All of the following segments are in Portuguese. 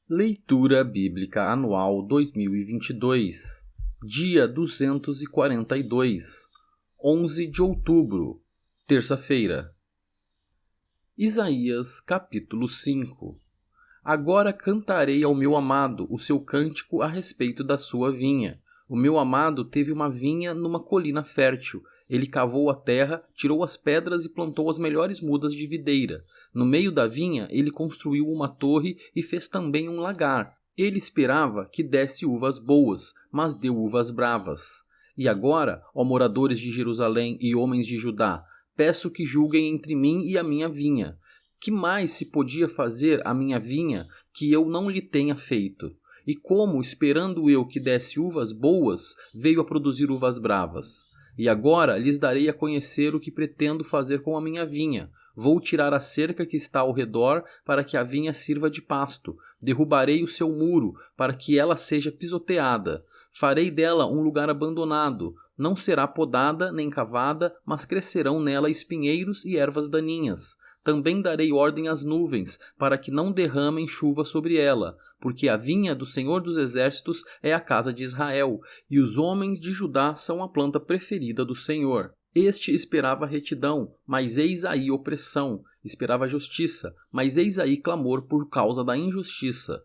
Leitura Bíblica Anual 2022, dia 242, 11 de outubro, terça-feira. Isaías, capítulo 5. Agora cantarei ao meu amado o seu cântico a respeito da sua vinha. O meu amado teve uma vinha numa colina fértil. Ele cavou a terra, tirou as pedras e plantou as melhores mudas de videira. No meio da vinha, ele construiu uma torre e fez também um lagar. Ele esperava que desse uvas boas, mas deu uvas bravas. E agora, ó moradores de Jerusalém e homens de Judá, peço que julguem entre mim e a minha vinha. Que mais se podia fazer à minha vinha que eu não lhe tenha feito? E como, esperando eu que desse uvas boas, veio a produzir uvas bravas? E agora lhes darei a conhecer o que pretendo fazer com a minha vinha. Vou tirar a cerca que está ao redor para que a vinha sirva de pasto. Derrubarei o seu muro para que ela seja pisoteada. Farei dela um lugar abandonado. Não será podada nem cavada, mas crescerão nela espinheiros e ervas daninhas. Também darei ordem às nuvens, para que não derramem chuva sobre ela, porque a vinha do Senhor dos Exércitos é a casa de Israel, e os homens de Judá são a planta preferida do Senhor. Este esperava retidão, mas eis aí opressão; esperava justiça, mas eis aí clamor por causa da injustiça.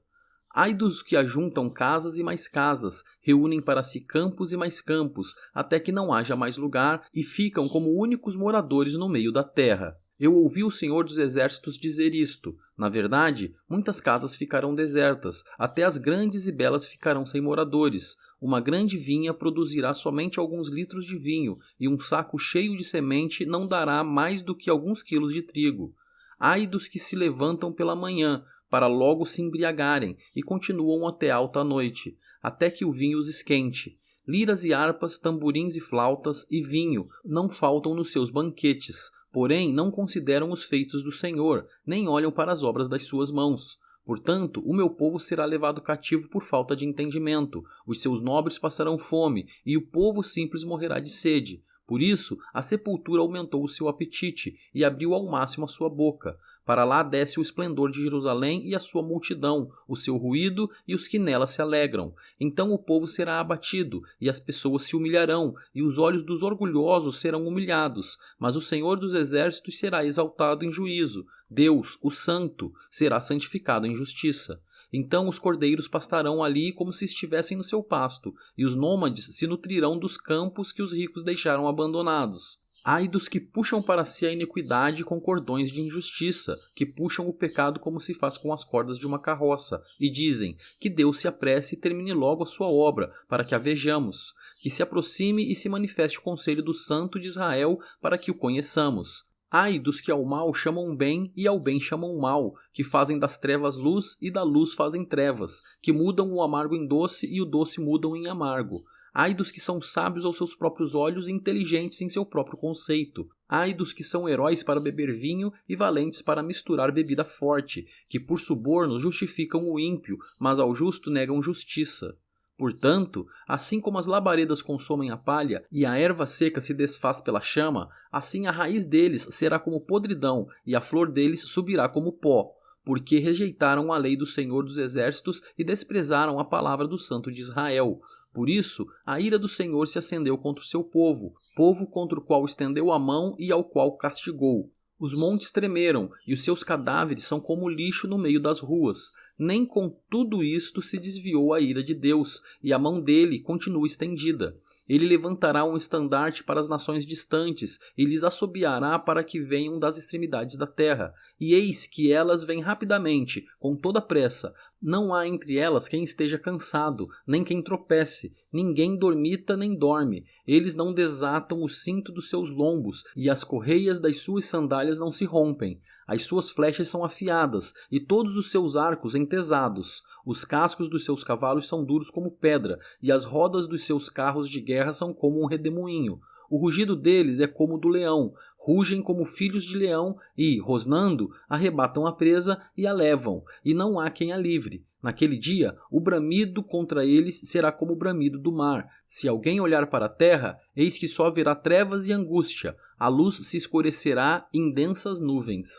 Ai dos que ajuntam casas e mais casas, reúnem para si campos e mais campos, até que não haja mais lugar, e ficam como únicos moradores no meio da terra. Eu ouvi o Senhor dos Exércitos dizer isto. Na verdade, muitas casas ficarão desertas, até as grandes e belas ficarão sem moradores. Uma grande vinha produzirá somente alguns litros de vinho, e um saco cheio de semente não dará mais do que alguns quilos de trigo. Ai dos que se levantam pela manhã, para logo se embriagarem, e continuam até alta noite, até que o vinho os esquente. Liras e harpas, tamborins e flautas, e vinho não faltam nos seus banquetes. Porém, não consideram os feitos do Senhor, nem olham para as obras das suas mãos. Portanto, o meu povo será levado cativo por falta de entendimento, os seus nobres passarão fome, e o povo simples morrerá de sede. Por isso, a sepultura aumentou o seu apetite, e abriu ao máximo a sua boca. Para lá desce o esplendor de Jerusalém e a sua multidão, o seu ruído e os que nela se alegram. Então o povo será abatido, e as pessoas se humilharão, e os olhos dos orgulhosos serão humilhados. Mas o Senhor dos Exércitos será exaltado em juízo. Deus, o Santo, será santificado em justiça. Então os cordeiros pastarão ali como se estivessem no seu pasto, e os nômades se nutrirão dos campos que os ricos deixaram abandonados. Ai dos que puxam para si a iniquidade com cordões de injustiça, que puxam o pecado como se faz com as cordas de uma carroça, e dizem: que Deus se apresse e termine logo a sua obra, para que a vejamos, que se aproxime e se manifeste o conselho do Santo de Israel, para que o conheçamos. Ai dos que ao mal chamam bem e ao bem chamam mal, que fazem das trevas luz e da luz fazem trevas, que mudam o amargo em doce e o doce mudam em amargo. Ai dos que são sábios aos seus próprios olhos e inteligentes em seu próprio conceito. Ai dos que são heróis para beber vinho e valentes para misturar bebida forte, que por suborno justificam o ímpio, mas ao justo negam justiça. Portanto, assim como as labaredas consomem a palha e a erva seca se desfaz pela chama, assim a raiz deles será como podridão e a flor deles subirá como pó, porque rejeitaram a lei do Senhor dos Exércitos e desprezaram a palavra do Santo de Israel. Por isso, a ira do Senhor se acendeu contra o seu povo, povo contra o qual estendeu a mão e ao qual castigou. Os montes tremeram, e os seus cadáveres são como lixo no meio das ruas. Nem com tudo isto se desviou a ira de Deus, e a mão dele continua estendida. Ele levantará um estandarte para as nações distantes, e lhes assobiará para que venham das extremidades da terra. E eis que elas vêm rapidamente, com toda pressa. Não há entre elas quem esteja cansado, nem quem tropece. Ninguém dormita nem dorme. Eles não desatam o cinto dos seus lombos, e as correias das suas sandálias não se rompem. As suas flechas são afiadas, e todos os seus arcos entesados. Os cascos dos seus cavalos são duros como pedra, e as rodas dos seus carros de guerra são como um redemoinho. O rugido deles é como o do leão, rugem como filhos de leão e, rosnando, arrebatam a presa e a levam, e não há quem a livre. Naquele dia, o bramido contra eles será como o bramido do mar. Se alguém olhar para a terra, eis que só haverá trevas e angústia. A luz se escurecerá em densas nuvens.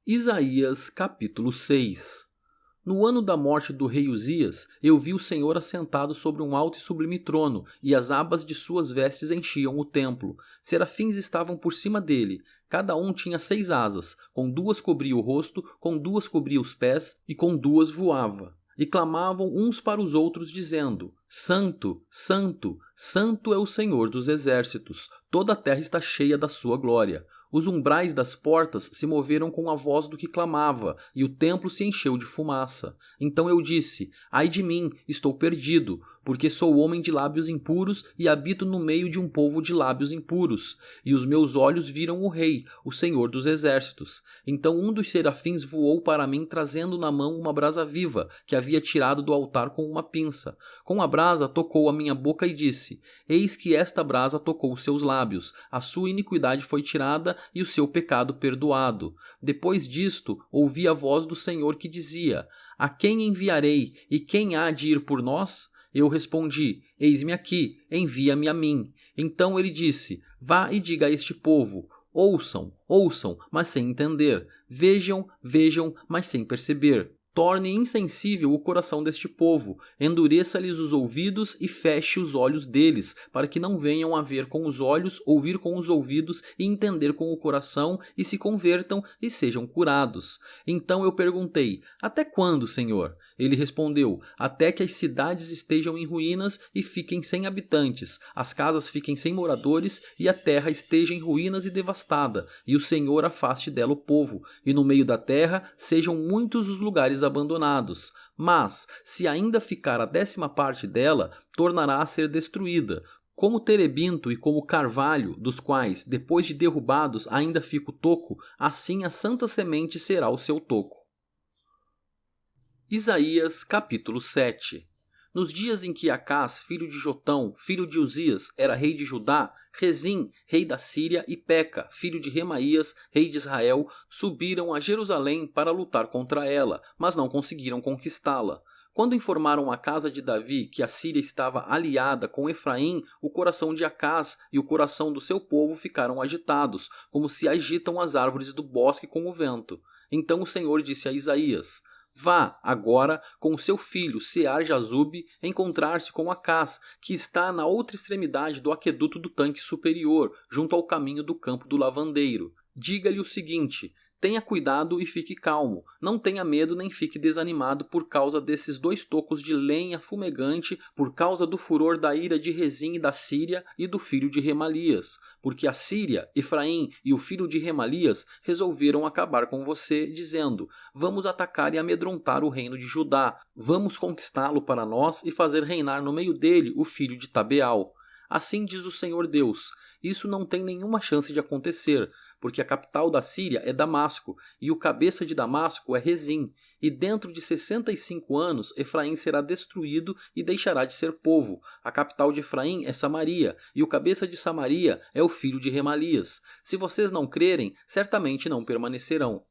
Isaías capítulo 6. No ano da morte do rei Uzias, eu vi o Senhor assentado sobre um alto e sublime trono, e as abas de suas vestes enchiam o templo. Serafins estavam por cima dele. Cada um tinha 6 asas, com 2 cobria o rosto, com 2 cobria os pés, e com 2 voava. E clamavam uns para os outros, dizendo: Santo, Santo, Santo é o Senhor dos exércitos, toda a terra está cheia da sua glória. Os umbrais das portas se moveram com a voz do que clamava, e o templo se encheu de fumaça. Então eu disse: Ai de mim, estou perdido, porque sou homem de lábios impuros e habito no meio de um povo de lábios impuros. E os meus olhos viram o Rei, o Senhor dos exércitos. Então um dos serafins voou para mim, trazendo na mão uma brasa viva, que havia tirado do altar com uma pinça. Com a brasa tocou a minha boca e disse: Eis que esta brasa tocou os seus lábios, a sua iniquidade foi tirada e o seu pecado perdoado. Depois disto, ouvi a voz do Senhor que dizia: A quem enviarei, e quem há de ir por nós? Eu respondi: Eis-me aqui, envia-me a mim. Então ele disse: Vá e diga a este povo: Ouçam, ouçam, mas sem entender. Vejam, vejam, mas sem perceber. Torne insensível o coração deste povo, endureça-lhes os ouvidos e feche os olhos deles, para que não venham a ver com os olhos, ouvir com os ouvidos e entender com o coração, e se convertam e sejam curados. Então eu perguntei: Até quando, Senhor? Ele respondeu: Até que as cidades estejam em ruínas e fiquem sem habitantes, as casas fiquem sem moradores e a terra esteja em ruínas e devastada, e o Senhor afaste dela o povo, e no meio da terra sejam muitos os lugares abandonados. Mas, se ainda ficar a 10ª parte dela, tornará a ser destruída. Como o terebinto e como o carvalho, dos quais, depois de derrubados, ainda fica o toco, assim a santa semente será o seu toco. Isaías capítulo 7. Nos dias em que Acás, filho de Jotão, filho de Uzias, era rei de Judá, Rezim, rei da Síria, e Peca, filho de Remaías, rei de Israel, subiram a Jerusalém para lutar contra ela, mas não conseguiram conquistá-la. Quando informaram a casa de Davi que a Síria estava aliada com Efraim, o coração de Acás e o coração do seu povo ficaram agitados, como se agitam as árvores do bosque com o vento. Então o Senhor disse a Isaías: Vá, agora, com o seu filho Sear-Jazube, encontrar-se com Acás, que está na outra extremidade do aqueduto do tanque superior, junto ao caminho do campo do lavandeiro. Diga-lhe o seguinte: tenha cuidado e fique calmo. Não tenha medo nem fique desanimado por causa desses 2 tocos de lenha fumegante, por causa do furor da ira de Rezim e da Síria e do filho de Remalias. Porque a Síria, Efraim e o filho de Remalias resolveram acabar com você, dizendo: Vamos atacar e amedrontar o reino de Judá. Vamos conquistá-lo para nós e fazer reinar no meio dele o filho de Tabeal. Assim diz o Senhor Deus: isso não tem nenhuma chance de acontecer, porque a capital da Síria é Damasco, e o cabeça de Damasco é Rezim, e dentro de 65 anos Efraim será destruído e deixará de ser povo. A capital de Efraim é Samaria, e o cabeça de Samaria é o filho de Remalias. Se vocês não crerem, certamente não permanecerão.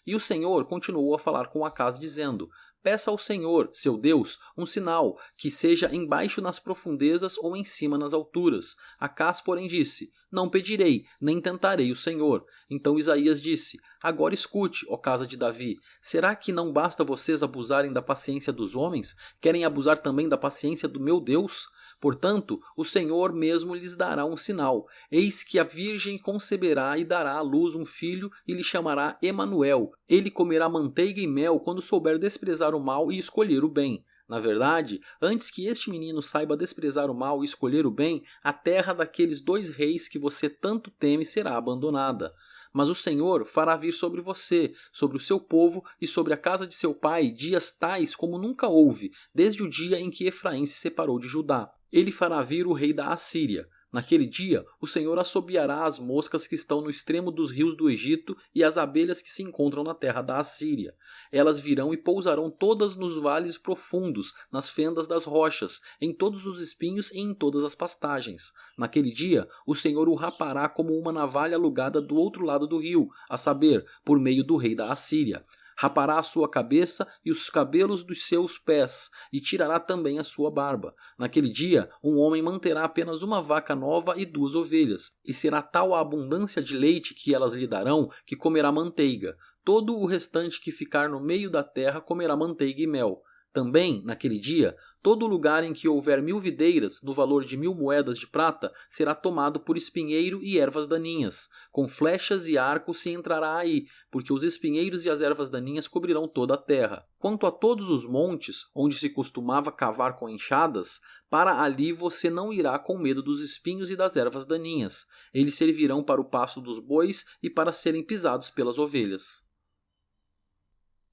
E o Senhor continuou a falar com Acás, dizendo: Peça ao Senhor, seu Deus, um sinal, que seja embaixo nas profundezas ou em cima nas alturas. Acás, porém, disse: Não pedirei, nem tentarei o Senhor. Então Isaías disse: Agora escute, ó casa de Davi. Será que não basta vocês abusarem da paciência dos homens? Querem abusar também da paciência do meu Deus? Portanto, o Senhor mesmo lhes dará um sinal. Eis que a virgem conceberá e dará à luz um filho e lhe chamará Emanuel. Ele comerá manteiga e mel quando souber desprezar o mal e escolher o bem. Na verdade, antes que este menino saiba desprezar o mal e escolher o bem, a terra daqueles 2 reis que você tanto teme será abandonada. Mas o Senhor fará vir sobre você, sobre o seu povo e sobre a casa de seu pai dias tais como nunca houve, desde o dia em que Efraim se separou de Judá. Ele fará vir o rei da Assíria. Naquele dia, o Senhor assobiará as moscas que estão no extremo dos rios do Egito e as abelhas que se encontram na terra da Assíria. Elas virão e pousarão todas nos vales profundos, nas fendas das rochas, em todos os espinhos e em todas as pastagens. Naquele dia, o Senhor o rapará como uma navalha alugada do outro lado do rio, a saber, por meio do rei da Assíria. Rapará a sua cabeça e os cabelos dos seus pés, e tirará também a sua barba. Naquele dia, um homem manterá apenas uma vaca nova e 2 ovelhas, e será tal a abundância de leite que elas lhe darão, que comerá manteiga. Todo o restante que ficar no meio da terra comerá manteiga e mel. Também, naquele dia, todo lugar em que houver 1000 videiras, no valor de 1000 moedas de prata, será tomado por espinheiro e ervas daninhas. Com flechas e arcos se entrará aí, porque os espinheiros e as ervas daninhas cobrirão toda a terra. Quanto a todos os montes, onde se costumava cavar com enxadas, para ali você não irá com medo dos espinhos e das ervas daninhas. Eles servirão para o pasto dos bois e para serem pisados pelas ovelhas.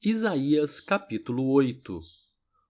Isaías capítulo 8.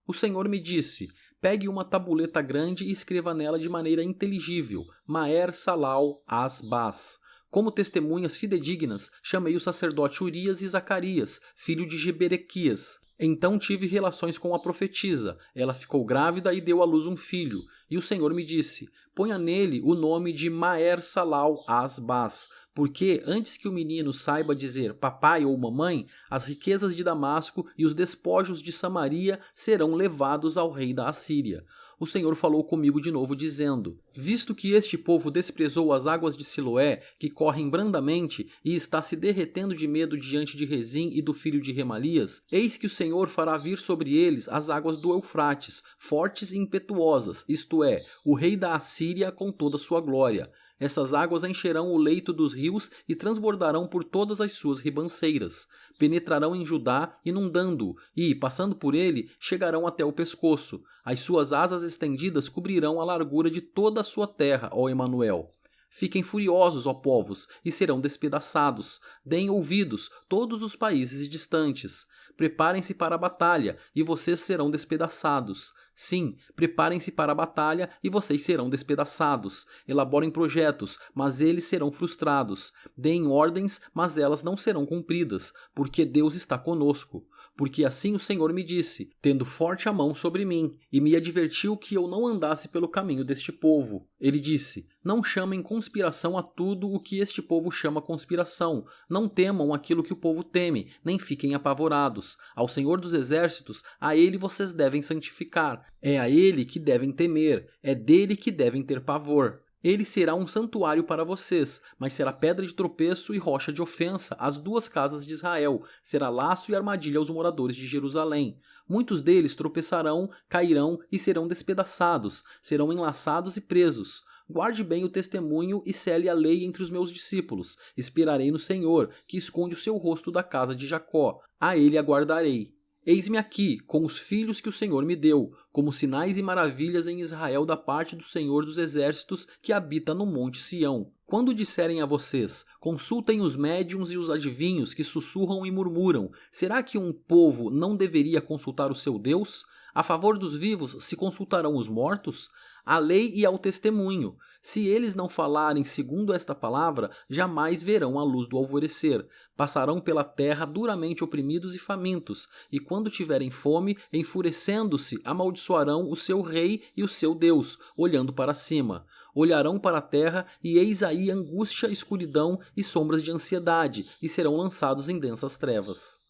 O Senhor me disse: pegue uma tabuleta grande e escreva nela de maneira inteligível, Maer Salal As-Baz. Como testemunhas fidedignas, chamei o sacerdote Urias e Zacarias, filho de Geberequias. Então tive relações com a profetisa. Ela ficou grávida e deu à luz um filho. E o Senhor me disse: ponha nele o nome de Maer Salal As-Baz, porque antes que o menino saiba dizer papai ou mamãe, as riquezas de Damasco e os despojos de Samaria serão levados ao rei da Assíria. O Senhor falou comigo de novo dizendo: visto que este povo desprezou as águas de Siloé, que correm brandamente, e está se derretendo de medo diante de Rezim e do filho de Remalias, eis que o Senhor fará vir sobre eles as águas do Eufrates, fortes e impetuosas, isto é, o rei da Assíria com toda sua glória. Essas águas encherão o leito dos rios e transbordarão por todas as suas ribanceiras. Penetrarão em Judá, inundando-o, e, passando por ele, chegarão até o pescoço. As suas asas estendidas cobrirão a largura de toda a sua terra, ó Emanuel. Fiquem furiosos, ó povos, e serão despedaçados. Deem ouvidos, todos os países distantes. Preparem-se para a batalha, e vocês serão despedaçados. Sim, preparem-se para a batalha, e vocês serão despedaçados. Elaborem projetos, mas eles serão frustrados. Deem ordens, mas elas não serão cumpridas, porque Deus está conosco. Porque assim o Senhor me disse, tendo forte a mão sobre mim, e me advertiu que eu não andasse pelo caminho deste povo. Ele disse: não chamem conspiração a tudo o que este povo chama conspiração. Não temam aquilo que o povo teme, nem fiquem apavorados. Ao Senhor dos Exércitos, a ele vocês devem santificar. É a ele que devem temer, é dele que devem ter pavor. Ele será um santuário para vocês, mas será pedra de tropeço e rocha de ofensa às duas casas de Israel, será laço e armadilha aos moradores de Jerusalém. Muitos deles tropeçarão, cairão e serão despedaçados, serão enlaçados e presos. Guarde bem o testemunho e cele a lei entre os meus discípulos. Esperarei no Senhor, que esconde o seu rosto da casa de Jacó. A ele aguardarei. Eis-me aqui, com os filhos que o Senhor me deu, como sinais e maravilhas em Israel da parte do Senhor dos Exércitos que habita no monte Sião. Quando disserem a vocês, consultem os médiuns e os adivinhos que sussurram e murmuram, será que um povo não deveria consultar o seu Deus? A favor dos vivos se consultarão os mortos? À lei e ao testemunho. Se eles não falarem segundo esta palavra, jamais verão a luz do alvorecer. Passarão pela terra duramente oprimidos e famintos, e quando tiverem fome, enfurecendo-se, amaldiçoarão o seu rei e o seu Deus, olhando para cima. Olharão para a terra, e eis aí angústia, escuridão e sombras de ansiedade, e serão lançados em densas trevas.